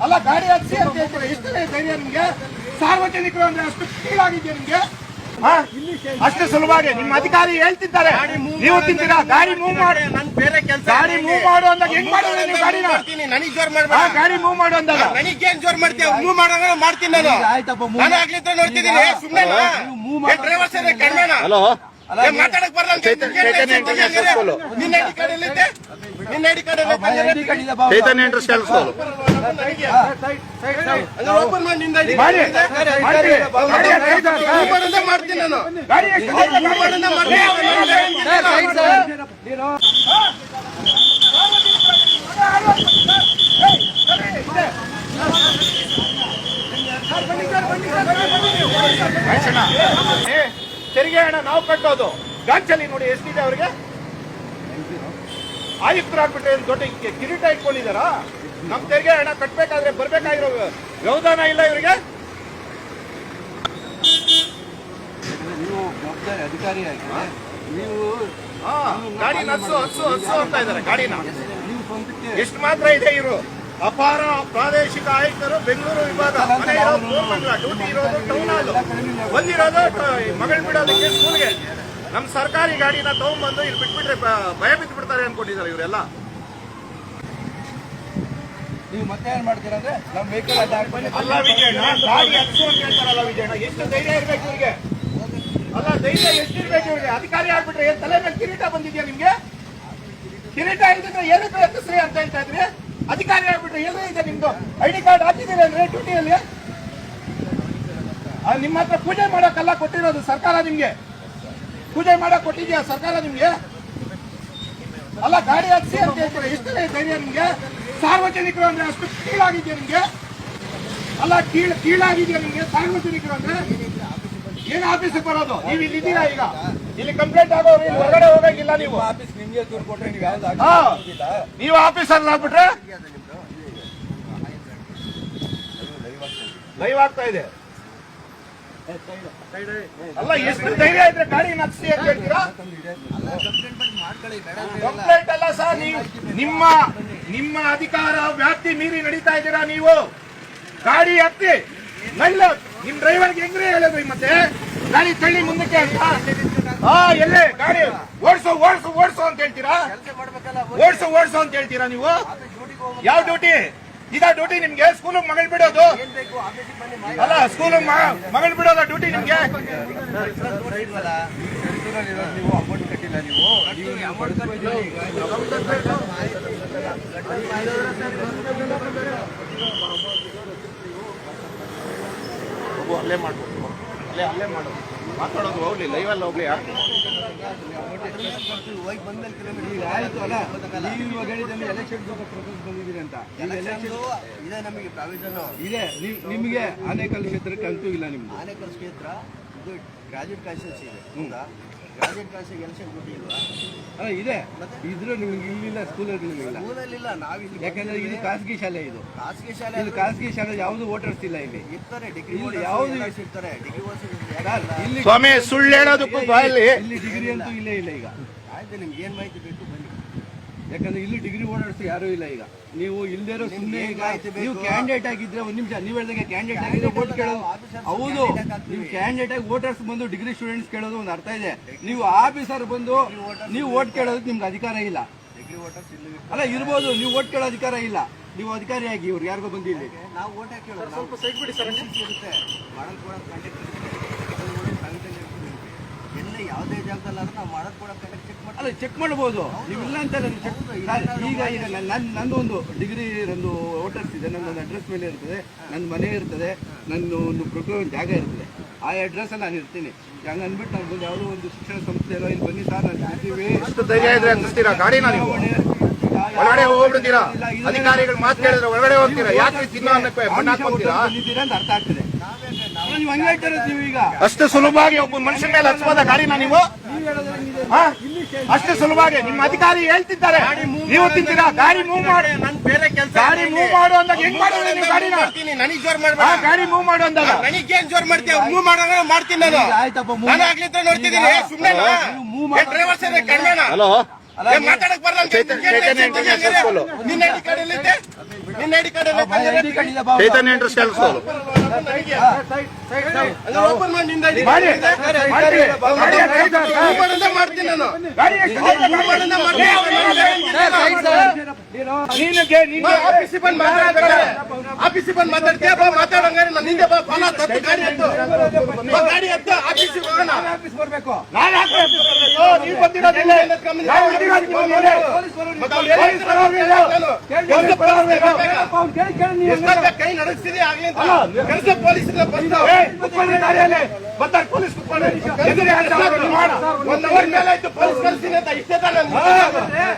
ಅಲ್ಲ ಗಾಡಿ ಹಚ್ಚಿ ಅಂತ ಹೇಳ್ತಾರೆ. ಎಷ್ಟು ಧೈರ್ಯ ನಿಮ್ಗೆ? ಸಾರ್ವಜನಿಕರು ಅಂದ್ರೆ ಅಷ್ಟು ಕೀಳಾಗಿದೆಯಾ ನಿಮ್ಗೆ? ಅಷ್ಟು ಸುಲಭವಾಗಿ ನಿಮ್ಮ ಅಧಿಕಾರಿ ಹೇಳ್ತಿದ್ದಾರೆ, ನೀವು ತಿಂತೀರಾ? ಗಾಡಿ ಮೂವ್ ಮಾಡಿ, ಗಾಡಿ ಮೂವ್ ಮಾಡು ಅಂದಾಗ ಹೆಂಗ್ ಮಾಡೋದು ನೀವು? ಗಾಡಿನ ನನಗೆ ಜೋರ್ ಮಾಡ್ಬೇಡ. ಗಾಡಿ ಮೂವ್ ಮಾಡು ಅಂದಾಗ ನನಗೇನ್ ಜೋರ್ ಮಾಡ್ತೀವಿ? ಮೂವ್ ಮಾಡೋಣ ಮಾಡ್ತೀನಿ ನಾನು. ನಾನು ಆಗ್ಲಿಂದ ನೋಡ್ತಿದ್ದೀನಿ. ಸುಮ್ಮನೆ ಡ್ರೈವರ್ ಸರ್ ಕಡಿಮೆನಾ? ಮಾತಾಡಕ್ ಬರಲ್ಲ. ನಿನ್ನ ಐಡಿ ಕಾರ್ಡ್ ಎಲ್ಲಿದೆ? ನಿನ್ನ ಐಡಿ ಕಾರ್ಡ್ ಚೈತನ್ಯ ಇಂಡಸ್ಟ್ರಿಯಲ್ ಸ್ಕೂಲ್ ಓಪನ್ ಮಾಡಿ. ನಿಂದ ಐಡಿ ಮಾಡ್ತೀನಿ ನಾನು. ತೆರಿಗೆ ಹಣ ನಾವು ಕಟ್ಟೋದು. ಗಾಂಚಲಿ ನೋಡಿ ಎಷ್ಟಿದೆ ಅವ್ರಿಗೆ. ಆಯುಕ್ತರಾಗ್ಬಿಟ್ಟೆ ದೊಡ್ಡ ಕಿರೀಟ ಇಟ್ಕೊಂಡಿದಾರ. ನಮ್ ತೆರಿಗೆ ಹಣ ಕಟ್ಬೇಕಾದ್ರೆ ಬರ್ಬೇಕಾಗಿರೋ ವ್ಯವಧಾನ ಇಲ್ಲ ಇವರಿಗೆ. ನೀವು ಜವಾಬ್ದಾರಿ ಅಧಿಕಾರಿಯಾಗಿ ನೀವು ಗಾಡಿ ಹಸು ಹಸು ಹಸು ಅಂತ ಇದಾರೆ. ಗಾಡಿನ ನೀವು ಸ್ವಂತಕ್ಕೆ ಎಷ್ಟು ಮಾತ್ರ ಇದೆ ಇವರು. ಅಪಾರ ಪ್ರಾದೇಶಿಕ ಆಯುಕ್ತರು ಬೆಂಗಳೂರು ವಿಭಾಗ, ಮನೆ ಇರೋದು ಕೋರಮಂಗಲ, ಡ್ಯೂಟಿ ಇರೋದು ಟೌನ್ ಹಾಲು, ಬಂದಿರೋದು ಮಗಳು ಬಿಡೋದಕ್ಕೆ ಸ್ಕೂಲ್ಗೆ. ನಮ್ ಸರ್ಕಾರಿ ಗಾಡಿನ ತಗೊಂಡ್ಬಂದು ಇಲ್ಲಿ ಬಿಟ್ಬಿಟ್ರೆ ಭಯ ಬಿದ್ದು ಬಿಡ್ತಾರೆ ಅನ್ಕೊಂಡಿದ್ದಾರೆ ಇವರೆಲ್ಲ. ನೀವು ಮತ್ತೆ ಏನ್ ಮಾಡ್ತೀರಾ ಅಂದ್ರೆ ನಮ್ಮ ವೆಹಿಕಲ್ ಅಲ್ಲ ವಿಜಯಣ್ಣ, ಗಾಡಿ ಹಚ್ಚು ಅಂತ ಹೇಳ್ತಾರಲ್ಲ ವಿಜಯಣ್ಣ, ಎಷ್ಟು ಧೈರ್ಯ ಇರ್ಬೇಕು ಇವ್ರಿಗೆ? ಅಲ್ಲ ಧೈರ್ಯ ಎಷ್ಟಿರ್ಬೇಕು ಇವ್ರಿಗೆ? ಅಧಿಕಾರಿ ಆಗ್ಬಿಟ್ರೆ ಏನ್ ತಲೆ ಮೇಲೆ ಕಿರೀಟ ಬಂದಿದ್ಯಾ ನಿಮ್ಗೆ? ಕಿರೀಟ ಇಲ್ದಿದ್ರೆ ಏನಕ್ಕೆ ಎತ್ತಿಸ್ರಿ ಅಂತ ಹೇಳ್ತಾ ಇದ್ರಿ? ಅಧಿಕಾರಿ ಆಗ್ಬಿಟ್ರೆ ಎಲ್ಲೇ ಇದೆ ನಿಮ್ದು? ಐಡಿ ಕಾರ್ಡ್ ಹಾಕಿದ್ದೀರಿ ಅಂದ್ರೆ ಡ್ಯೂಟಿಯಲ್ಲಿ. ನಿಮ್ಮ ಹತ್ರ ಪೂಜೆ ಮಾಡಕ್ಕಲ್ಲ ಕೊಟ್ಟಿರೋದು ಸರ್ಕಾರ ನಿಮ್ಗೆ. ಪೂಜೆ ಮಾಡಕ್ ಕೊಟ್ಟಿದ್ಯಾ ಸರ್ಕಾರ ನಿಮ್ಗೆ? ಅಲ್ಲ ಗಾಡಿ ಹಚ್ಚಿ ಅಂತ ಹೇಳ್ತಾರೆ. ಎಷ್ಟು ಧೈರ್ಯ ನಿಮ್ಗೆ? ಸಾರ್ವಜನಿಕರು ಅಂದ್ರೆ ಅಷ್ಟು ಕೀಳಾಗಿದೆಯಾ ನಿಮ್ಗೆ? ಅಲ್ಲ ಕೀಳಾಗಿದೆಯಾ ನಿಮ್ಗೆ? ಸಾರ್ವಜನಿಕರು ಅಂದ್ರೆ ಏನ್ ಆಫೀಸಿಗೆ ಬರೋದು? ನೀವು ಇಲ್ಲಿ ಇದ್ದೀರಾ ಈಗ, ಇಲ್ಲಿ ಕಂಪ್ಲೇಂಟ್ ಆಗೋರು ಇಲ್ಲಿ ಹೊರಗಡೆ ಹೋಗಂಗಿಲ್ಲ. ನೀವು ಆಫೀಸ್ ನಿಮ್ಗೆ ದೂರು ಕೊಟ್ರೆ ನೀವು ಯಾವ್ದು ನೀವು ಆಫೀಸರ್ ಆಗ್ಬಿಟ್ರೆ ಲೈವ್ ಆಗ್ತಾ ಇದೆ. ಅಲ್ಲ ಎಷ್ಟು ಧೈರ್ಯ ಇದ್ರೆ ಗಾಡಿ ನಚ್ಸಿ ಅಂತ ಹೇಳ್ತೀರಾ? ಕಂಪ್ಲೇಂಟ್ ಅಲ್ಲ ಸರ್, ನೀವು ನಿಮ್ಮ ಅಧಿಕಾರ ವ್ಯಾಪ್ತಿ ಮೀರಿ ನಡೀತಾ ಇದ್ದೀರಾ ನೀವು. ಗಾಡಿ ಹತ್ತಿ ನಲ್ಲ ನಿಮ್ ಡ್ರೈವರ್ಗೆ ಹೆಂಗ್ರಿ ಹೇಳೋದು? ಮತ್ತೆ ಗಾಡಿ ತಳ್ಳಿ ಮುಂದಕ್ಕೆ ಅಂತ ಎಲ್ಲೇ ಗಾಡಿ ಓಡಿಸು ಓಡಿಸು ಓಡಿಸು ಅಂತ ಹೇಳ್ತೀರಾ? ಓಡಿಸು ಓಡಿಸು ಅಂತ ಹೇಳ್ತೀರಾ ನೀವು? ಯಾವ ಡ್ಯೂಟಿ ಇದ ಡ್ಯೂಟಿ ನಿಮ್ಗೆ? ಸ್ಕೂಲಿಗೆ ಮಗಳು ಬಿಡೋದು ಅಲ್ಲ, ಸ್ಕೂಲಿಗೆ ಮಗಳು ಬಿಡೋದ ಡ್ಯೂಟಿ ನಿಮ್ಗೆ? ನೀವು ಅಮೌಂಟ್ ಕಟ್ಟಿಲ್ಲ. ನೀವು ಅಲ್ಲೇ ಮಾಡ್ಬೋದು, ಅಲ್ಲೇ ಮಾಡೋದು, ಮಾತಾಡೋದು ಹೋಗ್ಲಿ, ಲೈವಲ್ಲಿ ಹೋಗ್ಲಿ. ಹೋಗಿ ಬಂದ್ಮೇಲೆ ಕಿಲೋಮೀಟರ್ ಆಯ್ತು ಅಲ್ಲ. ನೀವು ಇವಾಗ ಹೇಳಿದ್ರೆ ಎಲೆಕ್ಷನ್ ಪ್ರಪೋಸ್ ಬಂದಿದ್ದೀರಿ ಅಂತ. ಇದೆ ನಮಗೆ ಪ್ರಾವಿಷನ್ ಇದೆ. ನಿಮಗೆ ಆನೇಕಲ್ ಕ್ಷೇತ್ರಕ್ಕೆ ಅಂತೂ ಇಲ್ಲ. ನಿಮ್ದು ಆನೇಕಲ್ ಕ್ಷೇತ್ರ ಇದು ಗ್ರಾಜುಯೇಟ್ ಕಾನ್ಸ್ಟಿಟ್ಯೂನ್ಸಿ ಇದೆ. ಹೌದಾ? ಗ್ರಾಜುಯೇಟ್ ಕಾನ್ಸ್ಟಿಟ್ಯೂನ್ಸಿ ಎಲೆಕ್ಷನ್ ಡ್ಯೂಟಿ ಅಲ್ಲ ಇದೆ. ಇದ್ರೂ ನಿಮ್ಗೆ ಇಲ್ಲಿಲ್ಲ, ಸ್ಕೂಲಲ್ಲಿ ನಿಮಗಿಲ್ಲ. ಸ್ಕೂಲಲ್ಲಿಲ್ಲ. ನಾವಿಲ್ಲಿ ಯಾಕಂದ್ರೆ ಇದು ಖಾಸಗಿ ಶಾಲೆ. ಇದು ಖಾಸಗಿ ಶಾಲೆ. ಇಲ್ಲಿ ಖಾಸಗಿ ಶಾಲೆ ಯಾವುದು ವೋಟರ್ಸ್ ಇಲ್ಲ. ಇಲ್ಲಿ ಇರ್ತಾರೆ ಡಿಗ್ರಿ ಯಾವುದು ಇರ್ತಾರೆ. ಡಿಗ್ರಿ ಇಲ್ಲಿ ಸ್ವಾಮಿ ಸುಳ್ಳು ಹೇಳೋದಕ್ಕೂ ಬಾಯಲ್ಲಿ. ಇಲ್ಲಿ ಡಿಗ್ರಿ ಅಂತೂ ಇಲ್ಲೇ ಇಲ್ಲ ಈಗ. ಆಯ್ತು, ನಿಮ್ಗೆ ಏನ್ ಮಾಹಿತಿ ಬೇಕು ಬನ್ನಿ. ಯಾಕಂದ್ರೆ ಇಲ್ಲಿ ಡಿಗ್ರಿ ಓಡರ್ಸ್ ಯಾರು ಇಲ್ಲ ಈಗ. ನೀವು ಇಲ್ದೇ ಇರೋ ಸುಮ್ಮನೆ ಈಗ ನೀವು ಕ್ಯಾಂಡಿಡೇಟ್ ಆಗಿದ್ರೆ ಒಂದು ನಿಮಿಷ, ನೀವು ಹೇಳಿದಾಗ ಕ್ಯಾಂಡಿಡೇಟ್ ಆಗಿದ್ರೆ ವೋಟ್ ಕೇಳೋದು. ಹೌದು, ನೀವು ಕ್ಯಾಂಡಿಡೇಟ್ ಆಗಿ ವೋಟರ್ಸ್ ಬಂದು ಡಿಗ್ರಿ ಸ್ಟೂಡೆಂಟ್ಸ್ ಕೇಳೋದು ಒಂದು ಅರ್ಥ ಇದೆ. ನೀವು ಆಫೀಸರ್ ಬಂದು ನೀವು ವೋಟ್ ಕೇಳೋದಕ್ಕೆ ನಿಮ್ಗೆ ಅಧಿಕಾರ ಇಲ್ಲ. ಅಲ್ಲ ಇರ್ಬೋದು, ನೀವು ವೋಟ್ ಕೇಳೋ ಅಧಿಕಾರ ಇಲ್ಲ. ನೀವು ಅಧಿಕಾರಿಯಾಗಿ ಇವ್ರು ಯಾರಿಗೋ ಬಂದು ಇಲ್ಲಿ ನಾವು ವೋಟ್ ಹಾಕಿ ಕೇಳೋದು. ಸ್ವಲ್ಪ ಸೈಡ್ ಬಿಡಿ ಸರ್. ಇರುತ್ತೆ ಮಾಡಲ್ ಕೂಡ ಎಲ್ಲ ಯಾವುದೇ ಜಾಗದಲ್ಲಾದ್ರೂ ನಾವು ಮಾಡೋದು ಕೂಡ ಅಲ್ಲ ಚೆಕ್ ಮಾಡ್ಬೋದು. ನೀವಿಲ್ಲ ಅಂತ ಈಗ ನಂದು ಒಂದು ಡಿಗ್ರಿ, ನಂದು ವೋಟರ್ಸ್ ಇದೆ, ನನ್ನೊಂದು ಅಡ್ರೆಸ್ ಮೇಲೆ ಇರ್ತದೆ, ನನ್ನ ಮನೆ ಇರ್ತದೆ, ನನ್ನ ಒಂದು ಪ್ರೊಕ್ಯೂರ್ಮೆಂಟ್ ಜಾಗ ಇರ್ತದೆ. ಆ ಅಡ್ರೆಸ್ಸಲ್ಲಿ ನಾನು ಇರ್ತೀನಿ. ಹಂಗೆ ಅಂದ್ಬಿಟ್ಟು ನಾನು ಬಂದು ಯಾವುದೋ ಒಂದು ಶಿಕ್ಷಣ ಸಂಸ್ಥೆ ಎಲ್ಲ ಇಲ್ಲಿ ಬನ್ನಿ ಸರ್ ನಾನು ಇರ್ತೀವಿ. ಎಷ್ಟು ಧೈರ್ಯ ಇದ್ರೆ ಅನ್ನಿಸ್ತೀರಾ? ಗಾಡಿನ ನೀವು ಒಳಗಡೆ ಹೋಗ್ಬಿಡ್ತೀರಾ? ಅಧಿಕಾರಿಗಳು ಮಾತು ಕೇಳಿದ್ರೆ ಒಳಗಡೆ ಹೋಗ್ತೀರಾ? ಯಾಕೆ ತಿನ್ನೋ ಅನ್ನಕ್ಕೆ ಮಣ್ಣ ಹಾಕ್ತೀರಾ ಅಂತ ಅರ್ಥ ಆಗ್ತದೆ. ನೀವು ಹಂಗೆ ಹೇಳ್ತಾರೆ. ನೀವು ಈಗ ಅಷ್ಟು ಸುಲಭವಾಗಿ ಒಬ್ಬ ಮನುಷ್ಯನ ಮೇಲೆ ಹಚ್ಬೋದ ಗಾಡಿನ ನೀವು? ಅಷ್ಟು ಸುಲಭವಾಗಿ ನಿಮ್ಮ ಅಧಿಕಾರಿ ಹೇಳ್ತಿದ್ದಾರೆ, ನೀವು ತಿಂತೀರಾ? ಗಾಡಿ ಮೂವ್ ಮಾಡಿ, ಗಾಡಿ ಮೂವ್ ಮಾಡು ಅಂದಾಗ ಹೆಂಗ್ ಮಾಡೋದು ನೀವು? ಗಾಡಿನ ನನಗೆ ಜೋರ್ ಮಾಡ್ಬೇಡ. ಗಾಡಿ ಮೂವ್ ಮಾಡು ಅಂದಾಗ ನನಗೇನ್ ಜೋರ್ ಮಾಡ್ತೀವಿ? ಮೂವ್ ಮಾಡೋಣ ಮಾಡ್ತೀನಿ ನಾನು. ನಾನು ಆಗ್ಲಿಂದ ನೋಡ್ತಿದ್ದೀನಿ. ಸುಮ್ಮನೆ ಡ್ರೈವರ್ ಸರ್ ಕಡಿಮೆನಾ? ಮಾತಾಡಕ್ ಬರಲ್ಲ. ನಿನ್ನ ಐಡಿ ಕಾರ್ಡ್ ಎಲ್ಲಿದೆ? ನಿನ್ನ ಐಡಿ ಕಾರ್ಡ್ ಚೈತನ್ಯ ಇಂಡಸ್ಟ್ರಿಯಲ್ ಓಪನ್ ಮಾಡಿ ನಿಂದ ಐಡಿ ಮಾಡಿ. ಮಾಡ್ತೀನಿ ನಾನು ಆಫೀಸಿಗೆ ಬಂದು ಮಾತಾಡ್ತೀಯ ಮಾತಾಡಂಗಾರೆ ನಾನು ಹಿಂದೆ ಬಾ ಫಾಲ ತತ್ತು ಗಾಡಿ ಹತ್ತು ಗಾಡಿ ಹತ್ತು ಆಫೀಸಿಗೆ ಹೋಗೋಣ ಬರ್ಬೇಕು. ನೀವು ಬಂದಿರೋದಿಲ್ಲ. ಕೈ ನಡೆಸ್ತಿದೆ ಆಗ್ಲಿ ಅಂತ ಕೆಲಸ ಪೊಲೀಸ್ ಪೊಲೀಸ್ ಒಂದ್ ಅವರ್ ಮೇಲೆ ಆಯ್ತು ಪೊಲೀಸ್ ಕಳಿಸ್ತೀನಿ ಅಂತ ಇಷ್ಟೇ ತಾನೇ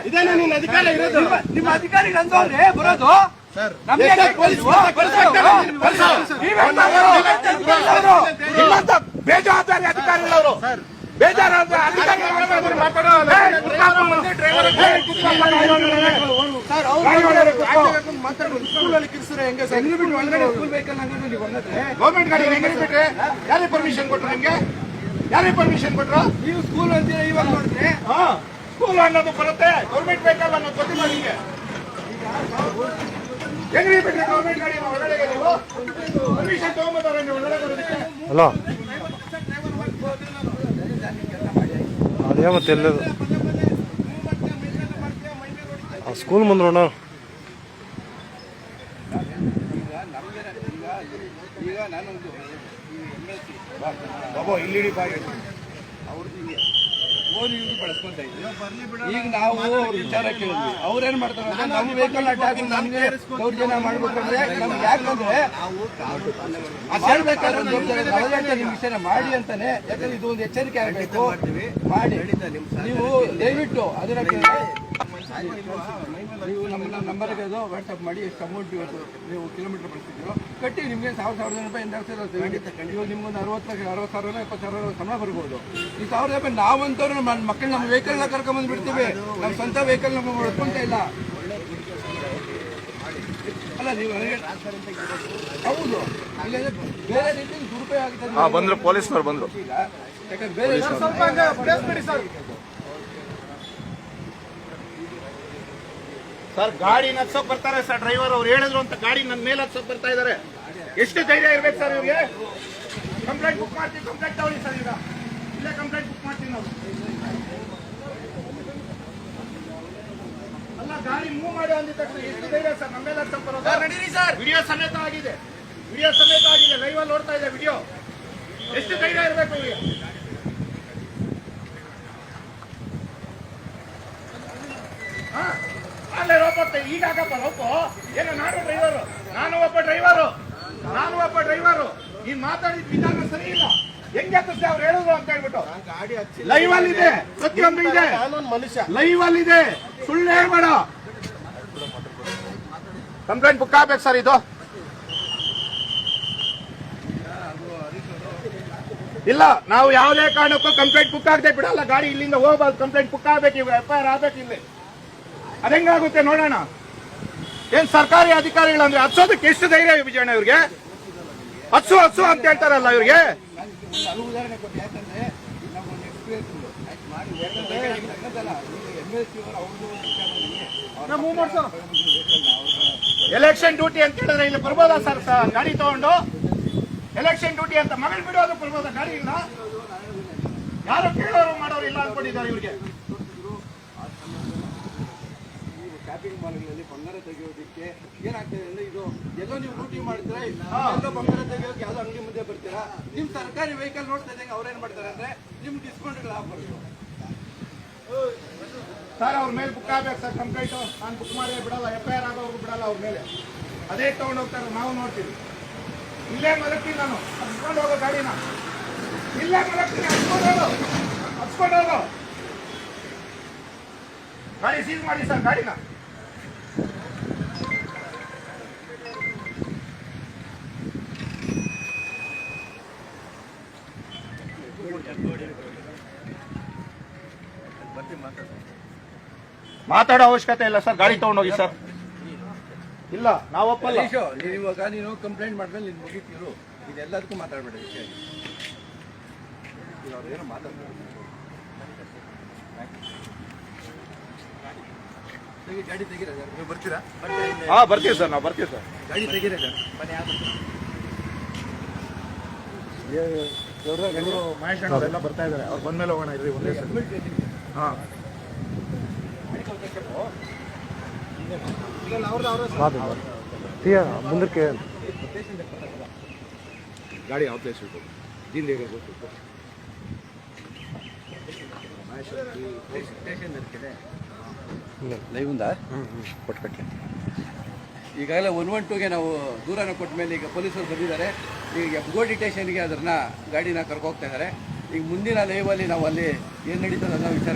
ಇದೇನ ನಿನ್ನ ಅಧಿಕಾರ ಇರೋದು ನಿಮ್ಮ ಅಧಿಕಾರಿಗೆ ಅಂದವ್ರೆ ಬರೋದು ಬೇಜವಾಬ್ದಾರಿ ಅಧಿಕಾರಿಗಳವರು ಬೇಜಾರಾದ ಗೌರ್ಮೆಂಟ್ ಗಾಡಿ ಹೆಂಗೆ ಬಿಟ್ರೆ ಯಾರೇ ಪರ್ಮಿಷನ್ ಕೊಟ್ರು ನಿಮ್ಗೆ? ಯಾರೇ ಪರ್ಮಿಷನ್ ಕೊಟ್ರು? ನೀವು ಸ್ಕೂಲ್ ಅಂತೀರ ಇವಾಗ ನೋಡಿದ್ರೆ ಸ್ಕೂಲ್ ಅನ್ನೋದು ಬರುತ್ತೆ, ಗೌರ್ಮೆಂಟ್ ವೆಹಿಕಲ್ ಅನ್ನೋದು ಗೊತ್ತಿಲ್ಲ ನಿಮ್ಗೆ. ಹೆಂಗ್ರಿ ಬಿಟ್ರೆ ಗೌರ್ಮೆಂಟ್ ಗಾಡಿ ಒಳಗಡೆಗೆ ನೀವು ಪರ್ಮಿಷನ್ ತಗೊಂಡ್ಬಂದವ್ರೆ ನೀವು ಒಳಗಡೆ ಬರೋದಕ್ಕೆ? ಹಲೋ ಅದೇ ಮತ್ತೆ ಎಲ್ಲದು ಸ್ಕೂಲ್ ಮುಂದೆ ನೋಡೋಣ. ಈಗ ನಾನೊಂದು ಬಾಬು ಇಲ್ಲಿ ಬಾಯಿ ಓನ್ ಯೂಸ್ ಬಳಸ್ಕೊಂತ ಇದ್ವಿ. ಈಗ ನಾವು ಅವ್ರ ವಿಚಾರ ಕೇಳಿದ್ವಿ. ಅವ್ರೇನ್ ಮಾಡ್ತಾರೆ ಅಂದ್ರೆ ನಮ್ಮ ವೆಹಿಕಲ್ ಅಟ್ಯಾಕ್ ನಮ್ಗೆ ದೌರ್ಜನ್ಯ ಮಾಡ್ಬೇಕಂದ್ರೆ ನಮ್ಗೆ ಯಾಕಂದ್ರೆ ಹೇಳ್ಬೇಕಾದ್ರೆ ನಿಮ್ ವಿಷಯನ ಮಾಡಿ ಅಂತಾನೆ. ಯಾಕಂದ್ರೆ ಇದು ಒಂದು ಎಚ್ಚರಿಕೆ ಆಗಬೇಕು ಮಾಡಿ. ನೀವು ದಯವಿಟ್ಟು ಅದನ್ನ ನೀವು ನಮ್ಮ ನಂಬರ್ಗೆ ಅದು ವಾಟ್ಸಪ್ ಮಾಡಿ ಎಷ್ಟು ಅಮೌಂಟ್ ಇವತ್ತು ನೀವು ಕಿಲೋಮೀಟರ್ ಬರ್ತಿದ್ದೀರೋ ಕಟ್ಟಿ ನಿಮ್ಗೆ 1,000 ರೂಪಾಯಿ ಇವಾಗ ನಿಮ್ಗೊಂದು 60,000 70,000 ಸಂಬಳ ಬರ್ಬೋದು. ಈ 1,000 ರೂಪಾಯಿ ನಾವಂತವ್ರು ನಮ್ಮ ಮಕ್ಕಳು ನಮ್ಮ ವೆಹಿಕಲ್ನ ಕರ್ಕೊಂಡ್ ಬಿಡ್ತೀವಿ. ನಮ್ಮ ಸ್ವಂತ ವೆಹಿಕಲ್ ನಮ್ಮ ಹೊಡ್ಕೊಂತ ಇಲ್ಲ. ಅಲ್ಲ ನೀವು ಹೌದು ಅಲ್ಲೇ ಬೇರೆ ರೀತಿ ದುರುಪಯೋಗ ಆಗ್ತದೆ. ಬಂದ್ರು ಪೊಲೀಸ್ನವ್ರು ಬಂದ್ರು. ಈಗ ಯಾಕಂದ್ರೆ ಬೇರೆ ಸರ್ ಗಾಡಿ ಹತ್ಸೋಕ್ ಬರ್ತಾರೆ ಸರ್ ಡ್ರೈವರ್. ಅವ್ರು ಹೇಳಿದ್ರು ಅಂತ ಗಾಡಿ ನನ್ನ ಮೇಲೆ ಹತ್ಸೋಕ್ ಬರ್ತಾ ಇದಾರೆ. ಎಷ್ಟು ಧೈರ್ಯ ಇರ್ಬೇಕು ಸರ್ ಇವ್ರಿಗೆ? ಕಂಪ್ಲೇಂಟ್ ಬುಕ್ ಮಾಡ್ತೀವಿ, ಕಂಪ್ಲೇಂಟ್ ತಗೊಳ್ಳಿ ಸರ್. ಈಗ ಇಲ್ಲೇ ಕಂಪ್ಲೇಂಟ್ ಬುಕ್ ಮಾಡ್ತೀವಿ ನಾವು. ಅಲ್ಲ ಗಾಡಿ ಮೂವ್ ಮಾಡಿ ಅಂದಿದ ತಕ್ಷಣ ಎಷ್ಟು ಧೈರ್ಯ ಸರ್ ನಮ್ಮ ಮೇಲೆ ಹತ್ಸೋಕ್ ಬರೋದು? ವಿಡಿಯೋ ಸಮೇತ ಆಗಿದೆ, ವಿಡಿಯೋ ಸಮೇತ ಆಗಿದೆ, ಲೈವ್ ಅಲ್ಲಿ ನೋಡ್ತಾ ಇದೆ ವಿಡಿಯೋ. ಎಷ್ಟು ಧೈರ್ಯ ಇರ್ಬೇಕು ಇವ್ರಿಗೆ? ಅಲ್ಲೇ ರೋಪ ಈಗ ಹಾಕಪ್ಪ ರೋಪು ಏನೋ ನಾನು ಒಬ್ಬ ಡ್ರೈವರು. ನೀನ್ ಮಾತಾಡಿದ ವಿಧಾನ ಸರಿ ಇಲ್ಲ. ಹೆಂಗೆ ಹತ್ತಿಸ್ದೆ ಅವ್ರು ಹೇಳಿದ್ರು ಅಂತ ಹೇಳ್ಬಿಟ್ಟು ಲೈವ್ ಅಲ್ಲಿ ಇದೆ, ಪ್ರತಿಯೊಂದು ಇದೆ, ಮನುಷ್ಯ ಲೈವ್ ಅಲ್ಲಿ ಇದೆ, ಸುಳ್ಳು ಹೇಳ್ಬೇಡ. ಕಂಪ್ಲೇಂಟ್ ಬುಕ್ ಆಗ್ಬೇಕು ಸರ್ ಇದು. ಇಲ್ಲ ನಾವು ಯಾವುದೇ ಕಾರಣಕ್ಕೂ ಕಂಪ್ಲೇಂಟ್ ಬುಕ್ ಆಗದೆ ಬಿಡಲ್ಲ. ಗಾಡಿ ಇಲ್ಲಿಂದ ಹೋಗ್ಬಾರ್ದು, ಕಂಪ್ಲೇಂಟ್ ಬುಕ್ ಆಗ್ಬೇಕು, ಇವಾಗ FIR ಆಗ್ಬೇಕು ಇಲ್ಲಿ. ಅದೆಂಗಾಗುತ್ತೆ ನೋಡೋಣ. ಏನ್ ಸರ್ಕಾರಿ ಅಧಿಕಾರಿಗಳಂದ್ರೆ ಹಚ್ಚೋದಕ್ಕೆ ಎಷ್ಟು ಧೈರ್ಯ ವಿಜಯಣ್ಣ ಇವ್ರಿಗೆ? ಹಚ್ಚು ಅಂತ ಹೇಳ್ತಾರಲ್ಲ ಇವ್ರಿಗೆ. ಉದಾಹರಣೆ ಕೊಟ್ಟು ಯಾಕಂದ್ರೆ ನಮ್ಮೊಂದು ಎಕ್ಸ್ಪೀರಿಯನ್ಸ್ ಎಲೆಕ್ಷನ್ ಡ್ಯೂಟಿ ಅಂತ ಹೇಳಿದ್ರೆ ಇಲ್ಲಿ ಬರ್ಬೋದಾ ಸರ್? ಗಾಡಿ ತಗೊಂಡು ಎಲೆಕ್ಷನ್ ಡ್ಯೂಟಿ ಅಂತ ಮಗಳು ಬಿಡೋದು ಬರ್ಬೋದಾ? ಗಾಡಿ ಇಲ್ಲ, ಯಾರು ಕೇಳೋರು ಮಾಡೋರು ಇಲ್ಲ ಅನ್ಕೊಂಡಿದ್ದಾರೆ ಇವ್ರಿಗೆ. ಶಾಪಿಂಗ್ ಮಾಲ್ಗಳಲ್ಲಿ ಬಂಗಾರ ತೆಗೆಯೋದಕ್ಕೆ ಏನಾಗ್ತದೆ ಅಂದ್ರೆ ಇದು ಎಲ್ಲೋ ನೀವು ಡ್ಯೂಟಿ ಮಾಡ್ತೀರಾ, ಎಲ್ಲೋ ಬಂಗಾರ ತೆಗೆಯೋಕೆ ಯಾವ್ದೋ ಅಂಗಡಿ ಮುಂದೆ ಬರ್ತೀರಾ, ನಿಮ್ ಸರ್ಕಾರಿ ವೆಹಿಕಲ್ ನೋಡ್ತಾ ಇದ್ದಂಗೆ ಅವ್ರೇನ್ ಮಾಡ್ತಾರೆ ಅಂದ್ರೆ ನಿಮ್ ಡಿಸ್ಕೌಂಟ್ಗಳು ಆಗ್ಬಾರ್ದು ಸರ್. ಅವ್ರ ಮೇಲೆ ಬುಕ್ ಆಗ್ಬೇಕು ಸರ್ ಕಂಪ್ಲೇಂಟ್. ನಾನು ಬುಕ್ ಮಾಡಿ ಬಿಡಲ್ಲ, FIR ಆಗೋರು ಬಿಡಲ್ಲ ಅವ್ರ ಮೇಲೆ. ಅದೇ ತಗೊಂಡು ಹೋಗ್ತಾರೆ, ನಾವು ನೋಡ್ತೀವಿ. ಇಲ್ಲೇ ಮಲಗ್ತೀನಿ ನಾನು, ಹಚ್ಕೊಂಡು ಹೋಗೋ ಗಾಡಿನ ಇಲ್ಲೇ ಮಲಗ್ತೀನಿ, ಹಚ್ಕೊಂಡು ಹೋಗೋ ಗಾಡಿ ಸೀಸ್ ಮಾಡಿ ಸರ್ ಗಾಡಿನ. ಮಾತಾಡೋ ಅವಶ್ಯಕತೆ ಇಲ್ಲ ಸರ್, ಗಾಡಿ ತಗೊಂಡೋಗಿ ಸರ್. ಇಲ್ಲ ನಾವು ಒಪ್ಪಲ್ಲ. ಇವಾಗ ನೀನು ಕಂಪ್ಲೇಂಟ್ ಮಾಡಿದ್ಮೇಲೆ ನೀನು ಮುಗಿತಿರು, ಇದೆಲ್ಲದಕ್ಕೂ ಮಾತಾಡಬೇಡ ವಿಷಯ. ಏನೋ ಮಾತಾಡ್ತಾರೆ ಗಾಡಿ ತೆಗೀರ ಸರ್, ನೀವು ಬರ್ತೀರಾ? ಹಾ ಬರ್ತೀವಿ ಸರ್, ನಾವು ಬರ್ತೀವಿ ಸರ್. ಗಾಡಿ ತೆಗೀರ ಸರ್, ಬನ್ನಿ ಇವರು ಮಹೇಶ್ ಅಣ್ಣವರೆಲ್ಲ ಬರ್ತಾ ಇದ್ದಾರೆ, ಅವ್ರು ಬಂದ್ಮೇಲೆ ಹೋಗೋಣ ಇರ್ರಿ ಒಂದೇ ಸಲ. ಹಾ ಮುಂದಕ್ಕೆ ಗಾಡಿ ಯಾವ ಪ್ಲೇಸ್ ಇತ್ತು దీని దగ్గర ಲೈವ್ ఉందా? ಕೊಟ್ಬಿಟ್ಟೆ. ಈಗಾಗಲೇ 112ಗೆ ನಾವು ದೂರನ ಕೊಟ್ಟ ಮೇಲೆ ಈಗ ಪೊಲೀಸರು ಬಂದಿದ್ದಾರೆ. ಈಗ ಹೆಬ್ಗೋಡಿ ಸ್ಟೇಷನ್ಗೆ ಅದನ್ನ ಗಾಡಿನ ಕರ್ಕೋಗ್ತಾ ಇದ್ದಾರೆ. ಈಗ ಮುಂದಿನ ಲೈವಲ್ಲಿ ನಾವು ಅಲ್ಲಿ ಏನು ನಡೀತದೆ ಅನ್ನೋ ವಿಚಾರ